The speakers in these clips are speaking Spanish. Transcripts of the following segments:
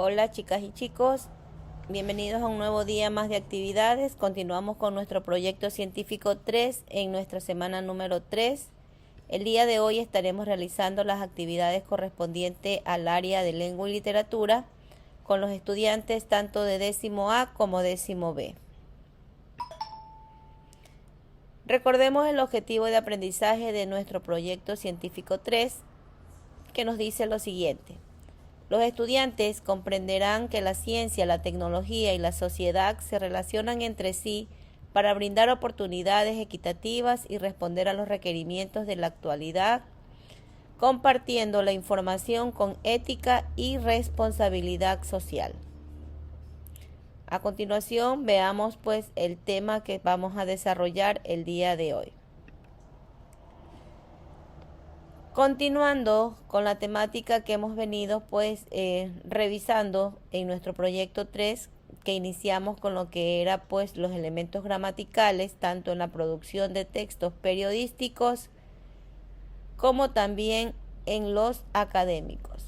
Hola chicas y chicos, bienvenidos a un nuevo día más de actividades. Continuamos con nuestro proyecto científico 3 en nuestra semana número 3. El día de hoy estaremos realizando las actividades correspondientes al área de lengua y literatura con los estudiantes tanto de décimo A como décimo B. Recordemos el objetivo de aprendizaje de nuestro proyecto científico 3, que nos dice lo siguiente. Los estudiantes comprenderán que la ciencia, la tecnología y la sociedad se relacionan entre sí para brindar oportunidades equitativas y responder a los requerimientos de la actualidad, compartiendo la información con ética y responsabilidad social. A continuación, veamos pues el tema que vamos a desarrollar el día de hoy. Continuando con la temática que hemos venido revisando en nuestro proyecto 3, que iniciamos con lo que era pues los elementos gramaticales, tanto en la producción de textos periodísticos como también en los académicos.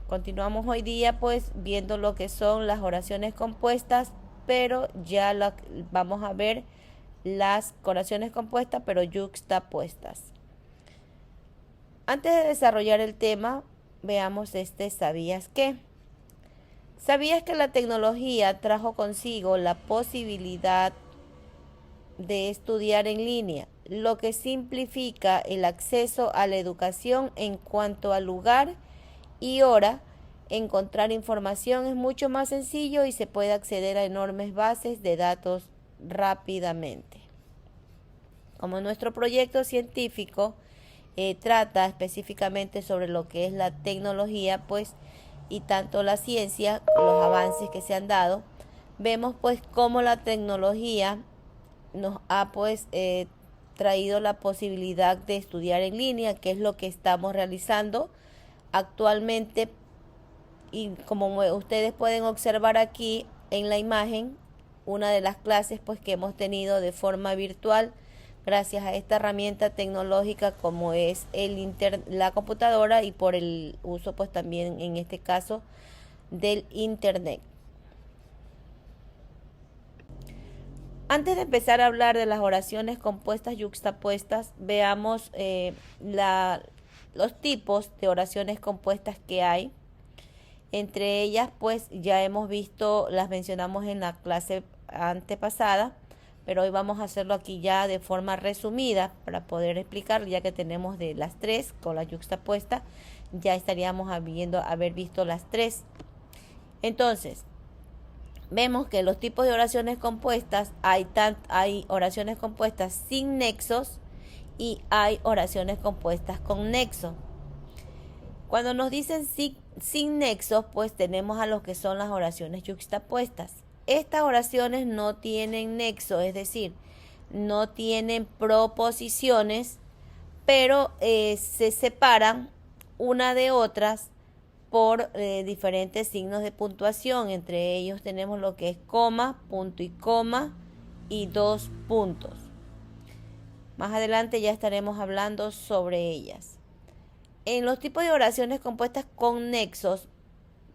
Continuamos hoy día pues viendo lo que son las oraciones compuestas, pero ya vamos a ver las oraciones compuestas pero yuxtapuestas. Antes de desarrollar el tema, veamos ¿sabías qué? ¿Sabías que la tecnología trajo consigo la posibilidad de estudiar en línea, lo que simplifica el acceso a la educación en cuanto al lugar y hora? Encontrar información es mucho más sencillo y se puede acceder a enormes bases de datos rápidamente. Como nuestro proyecto científico trata específicamente sobre lo que es la tecnología, pues, y tanto la ciencia, los avances que se han dado, vemos pues cómo la tecnología nos ha traído la posibilidad de estudiar en línea, que es lo que estamos realizando actualmente. Y como ustedes pueden observar aquí en la imagen, una de las clases pues que hemos tenido de forma virtual gracias a esta herramienta tecnológica como es la computadora y por el uso pues también en este caso del internet. Antes de empezar a hablar de las oraciones compuestas yuxtapuestas, veamos los tipos de oraciones compuestas que hay. Entre ellas pues ya hemos visto, las mencionamos en la clase antepasada, pero hoy vamos a hacerlo aquí ya de forma resumida para poder explicar, ya que tenemos de las tres con la yuxtapuesta, ya estaríamos haber visto las tres. Entonces, vemos que los tipos de oraciones compuestas, hay oraciones compuestas sin nexos y hay oraciones compuestas con nexo. Cuando nos dicen sin nexos, pues tenemos a lo que son las oraciones yuxtapuestas. Estas oraciones no tienen nexo, es decir, no tienen proposiciones, pero se separan una de otras por diferentes signos de puntuación. Entre ellos tenemos lo que es coma, punto y dos puntos. Más adelante ya estaremos hablando sobre ellas. En los tipos de oraciones compuestas con nexos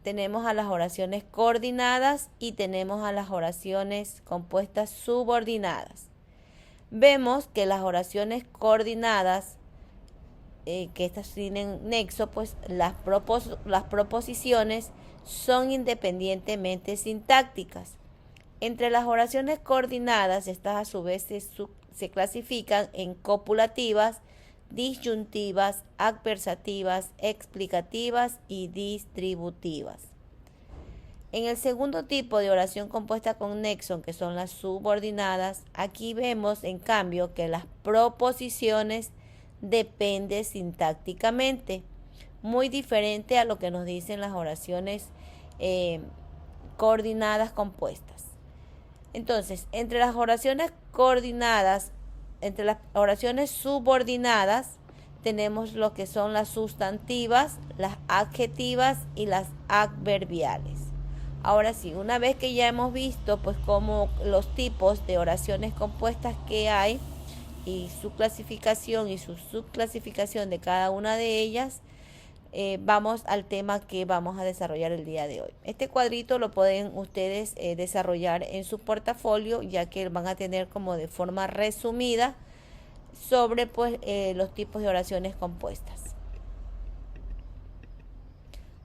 tenemos a las oraciones coordinadas y tenemos a las oraciones compuestas subordinadas. Vemos que las oraciones coordinadas, que estas tienen nexo, pues las proposiciones son independientemente sintácticas. Entre las oraciones coordinadas, estas a su vez se clasifican en copulativas, disyuntivas, adversativas, explicativas y distributivas. En el segundo tipo de oración compuesta con nexo, que son las subordinadas, aquí vemos en cambio que las proposiciones dependen sintácticamente, muy diferente a lo que nos dicen las oraciones coordinadas compuestas. Entonces, entre las oraciones coordinadas, entre las oraciones subordinadas, tenemos lo que son las sustantivas, las adjetivas y las adverbiales. Ahora sí, una vez que ya hemos visto pues como los tipos de oraciones compuestas que hay y su clasificación y su subclasificación de cada una de ellas, vamos al tema que vamos a desarrollar el día de hoy. Este cuadrito lo pueden ustedes desarrollar en su portafolio, ya que van a tener como de forma resumida sobre pues los tipos de oraciones compuestas.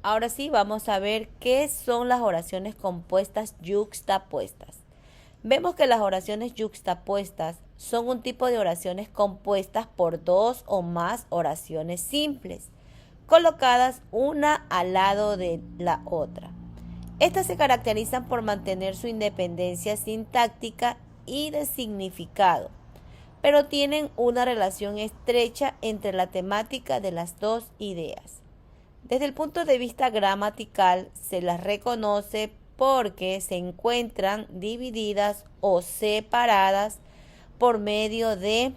Ahora sí, vamos a ver qué son las oraciones compuestas yuxtapuestas. Vemos que las oraciones yuxtapuestas son un tipo de oraciones compuestas por dos o más oraciones simples, colocadas una al lado de la otra. Estas se caracterizan por mantener su independencia sintáctica y de significado, pero tienen una relación estrecha entre la temática de las dos ideas. Desde el punto de vista gramatical, se las reconoce porque se encuentran divididas o separadas por medio de,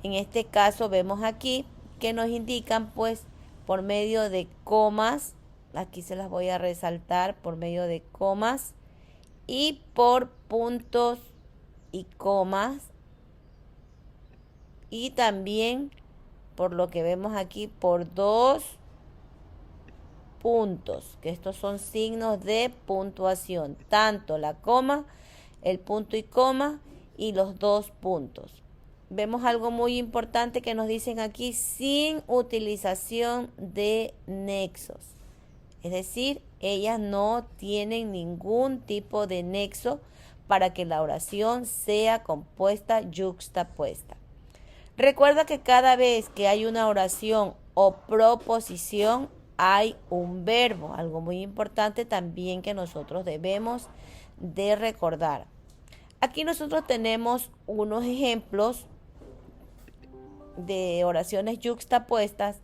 en este caso vemos aquí, que nos indican pues por medio de comas, aquí se las voy a resaltar, por medio de comas y por puntos y comas, y también por lo que vemos aquí por dos puntos, que estos son signos de puntuación, tanto la coma, el punto y coma y los dos puntos. Vemos algo muy importante que nos dicen aquí, sin utilización de nexos. Es decir, ellas no tienen ningún tipo de nexo para que la oración sea compuesta yuxtapuesta. Recuerda que cada vez que hay una oración o proposición, hay un verbo, algo muy importante también que nosotros debemos de recordar. Aquí nosotros tenemos unos ejemplos de oraciones yuxtapuestas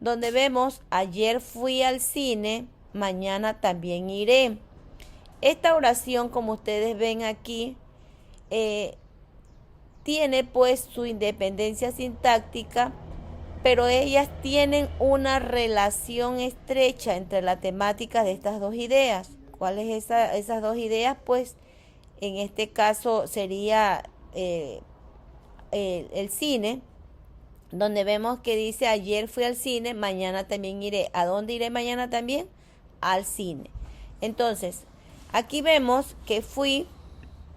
donde vemos ayer fui al cine, mañana también iré. Esta oración, como ustedes ven aquí, tiene pues su independencia sintáctica, pero ellas tienen una relación estrecha entre la temática de estas dos ideas. ¿Cuáles esas dos ideas? Pues en este caso sería el cine, donde vemos que dice ayer fui al cine, mañana también iré. ¿A dónde iré mañana también? Al cine. Entonces, aquí vemos que fui,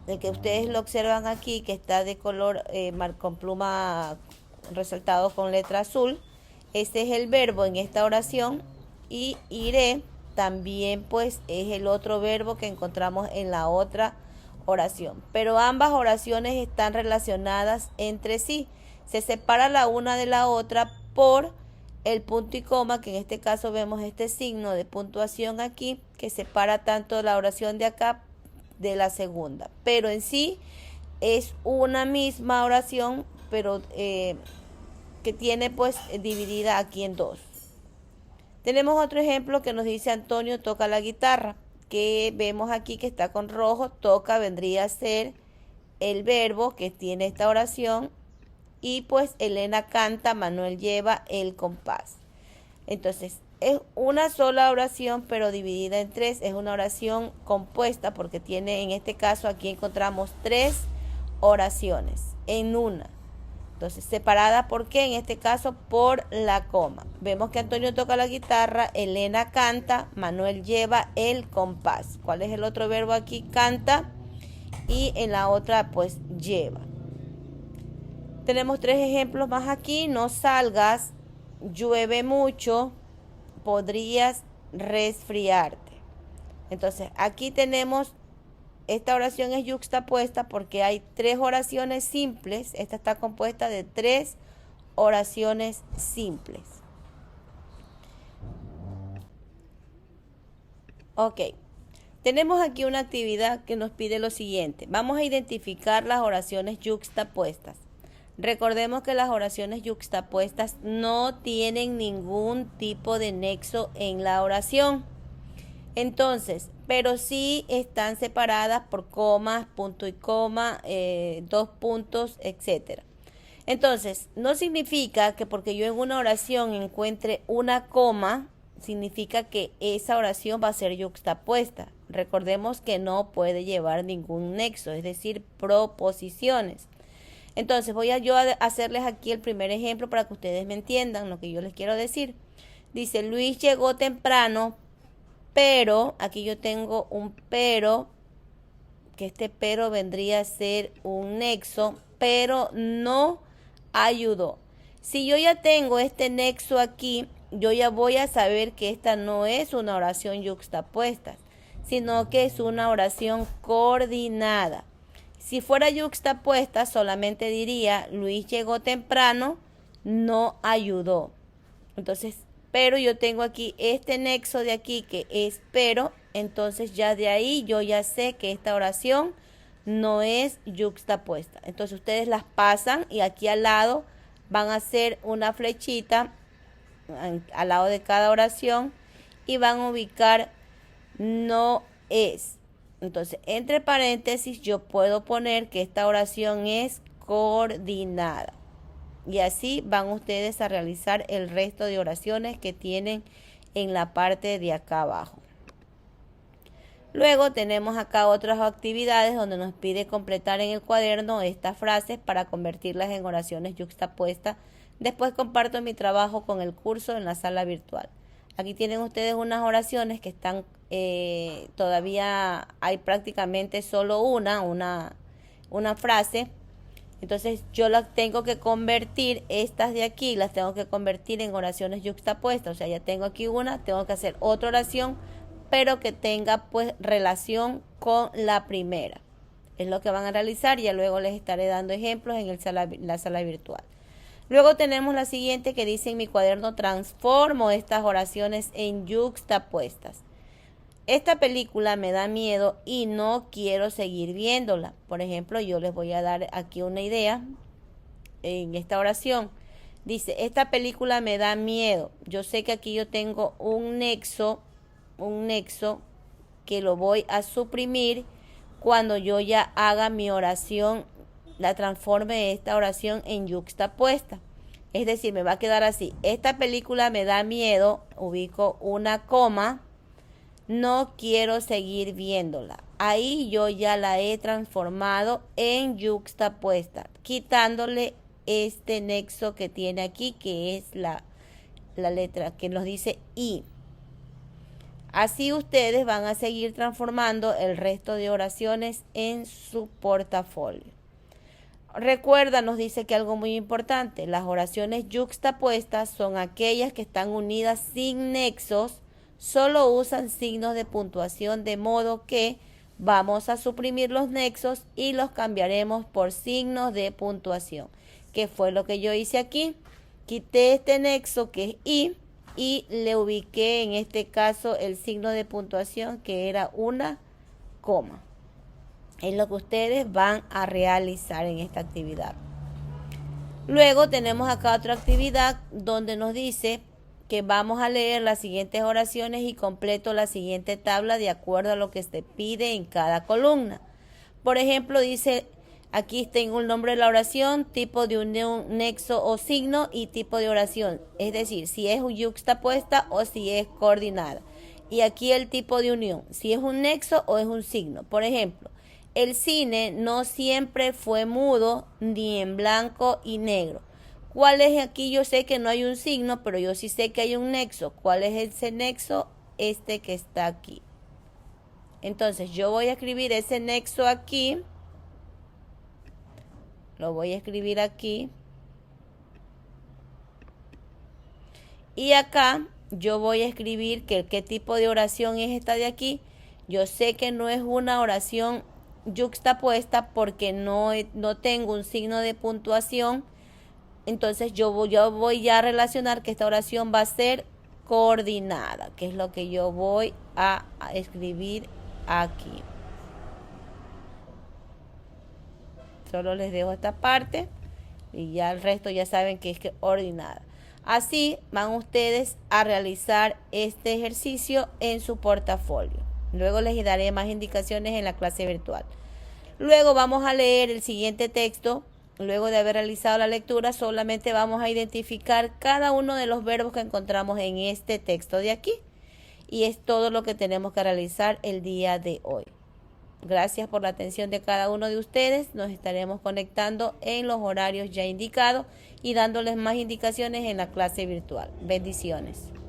el que ustedes lo observan aquí, que está de color con pluma resaltado con letra azul. Este es el verbo en esta oración, y iré también pues es el otro verbo que encontramos en la otra oración, pero ambas oraciones están relacionadas entre sí. Se separa la una de la otra por el punto y coma, que en este caso vemos este signo de puntuación aquí que separa tanto la oración de acá de la segunda, pero en sí es una misma oración, pero que tiene pues dividida aquí en dos. Tenemos otro ejemplo que nos dice Antonio toca la guitarra, que vemos aquí que está con rojo. Toca vendría a ser el verbo que tiene esta oración, y pues Elena canta, Manuel lleva el compás. Entonces es una sola oración pero dividida en tres. Es una oración compuesta porque tiene, en este caso aquí encontramos tres oraciones en una. Entonces, separada, ¿por qué? En este caso, por la coma. Vemos que Antonio toca la guitarra, Elena canta, Manuel lleva el compás. ¿Cuál es el otro verbo aquí? Canta, y en la otra, pues, lleva. Tenemos tres ejemplos más aquí. No salgas, llueve mucho, podrías resfriarte. Entonces, aquí tenemos, esta oración es yuxtapuesta porque hay tres oraciones simples. Esta está compuesta de tres oraciones simples. Ok, tenemos aquí una actividad que nos pide lo siguiente. Vamos a identificar las oraciones yuxtapuestas. Recordemos que las oraciones yuxtapuestas no tienen ningún tipo de nexo en la oración. Entonces, pero sí están separadas por comas, punto y coma, dos puntos, etc. Entonces, no significa que porque yo en una oración encuentre una coma, significa que esa oración va a ser yuxtapuesta. Recordemos que no puede llevar ningún nexo, es decir, proposiciones. Entonces, voy a yo a hacerles aquí el primer ejemplo para que ustedes me entiendan lo que yo les quiero decir. Dice, Luis llegó temprano, pero, aquí yo tengo un pero, que este pero vendría a ser un nexo, pero no ayudó. Si yo ya tengo este nexo aquí, yo ya voy a saber que esta no es una oración yuxtapuesta, sino que es una oración coordinada. Si fuera yuxtapuesta, solamente diría, Luis llegó temprano, no ayudó. Entonces, pero yo tengo aquí este nexo de aquí que es pero, entonces ya de ahí yo ya sé que esta oración no es yuxtapuesta. Entonces ustedes las pasan y aquí al lado van a hacer una flechita al lado de cada oración y van a ubicar no es. Entonces, entre paréntesis yo puedo poner que esta oración es coordinada. Y así van ustedes a realizar el resto de oraciones que tienen en la parte de acá abajo. Luego tenemos acá otras actividades donde nos pide completar en el cuaderno estas frases para convertirlas en oraciones yuxtapuestas. Después comparto mi trabajo con el curso en la sala virtual. Aquí tienen ustedes unas oraciones que están, todavía hay prácticamente solo una frase. Entonces yo las tengo que convertir, estas de aquí las tengo que convertir en oraciones yuxtapuestas. O sea, ya tengo aquí una, tengo que hacer otra oración, pero que tenga pues relación con la primera. Es lo que van a realizar, ya luego les estaré dando ejemplos en la sala virtual. Luego tenemos la siguiente que dice en mi cuaderno, transformo estas oraciones en yuxtapuestas. Esta película me da miedo y no quiero seguir viéndola. Por ejemplo, yo les voy a dar aquí una idea en esta oración. Dice, esta película me da miedo. Yo sé que aquí yo tengo un nexo que lo voy a suprimir cuando yo ya haga mi oración, la transforme esta oración en yuxtapuesta. Es decir, me va a quedar así. Esta película me da miedo, ubico una coma, no quiero seguir viéndola. Ahí yo ya la he transformado en yuxtapuesta, quitándole este nexo que tiene aquí, que es la letra que nos dice I. Así ustedes van a seguir transformando el resto de oraciones en su portafolio. Recuerda, nos dice que algo muy importante, las oraciones yuxtapuestas son aquellas que están unidas sin nexos, solo usan signos de puntuación, de modo que vamos a suprimir los nexos y los cambiaremos por signos de puntuación, que fue lo que yo hice aquí. Quité este nexo que es I y le ubiqué en este caso el signo de puntuación que era una coma. Es lo que ustedes van a realizar en esta actividad. Luego tenemos acá otra actividad donde nos dice que vamos a leer las siguientes oraciones y completo la siguiente tabla de acuerdo a lo que se pide en cada columna. Por ejemplo, dice, aquí tengo el nombre de la oración, tipo de unión, nexo o signo y tipo de oración. Es decir, si es yuxtapuesta o si es coordinada. Y aquí el tipo de unión, si es un nexo o es un signo. Por ejemplo, el cine no siempre fue mudo ni en blanco y negro. ¿Cuál es aquí? Yo sé que no hay un signo, pero yo sí sé que hay un nexo. ¿Cuál es ese nexo? Este que está aquí. Entonces yo voy a escribir ese nexo aquí. Lo voy a escribir aquí. Y acá yo voy a escribir que qué tipo de oración es esta de aquí. Yo sé que no es una oración yuxtapuesta porque no tengo un signo de puntuación. Entonces yo voy a relacionar que esta oración va a ser coordinada, que es lo que yo voy a escribir aquí. Solo les dejo esta parte y ya el resto ya saben que es coordinada. Así van ustedes a realizar este ejercicio en su portafolio. Luego les daré más indicaciones en la clase virtual. Luego vamos a leer el siguiente texto. Luego de haber realizado la lectura, solamente vamos a identificar cada uno de los verbos que encontramos en este texto de aquí. Y es todo lo que tenemos que realizar el día de hoy. Gracias por la atención de cada uno de ustedes. Nos estaremos conectando en los horarios ya indicados y dándoles más indicaciones en la clase virtual. Bendiciones.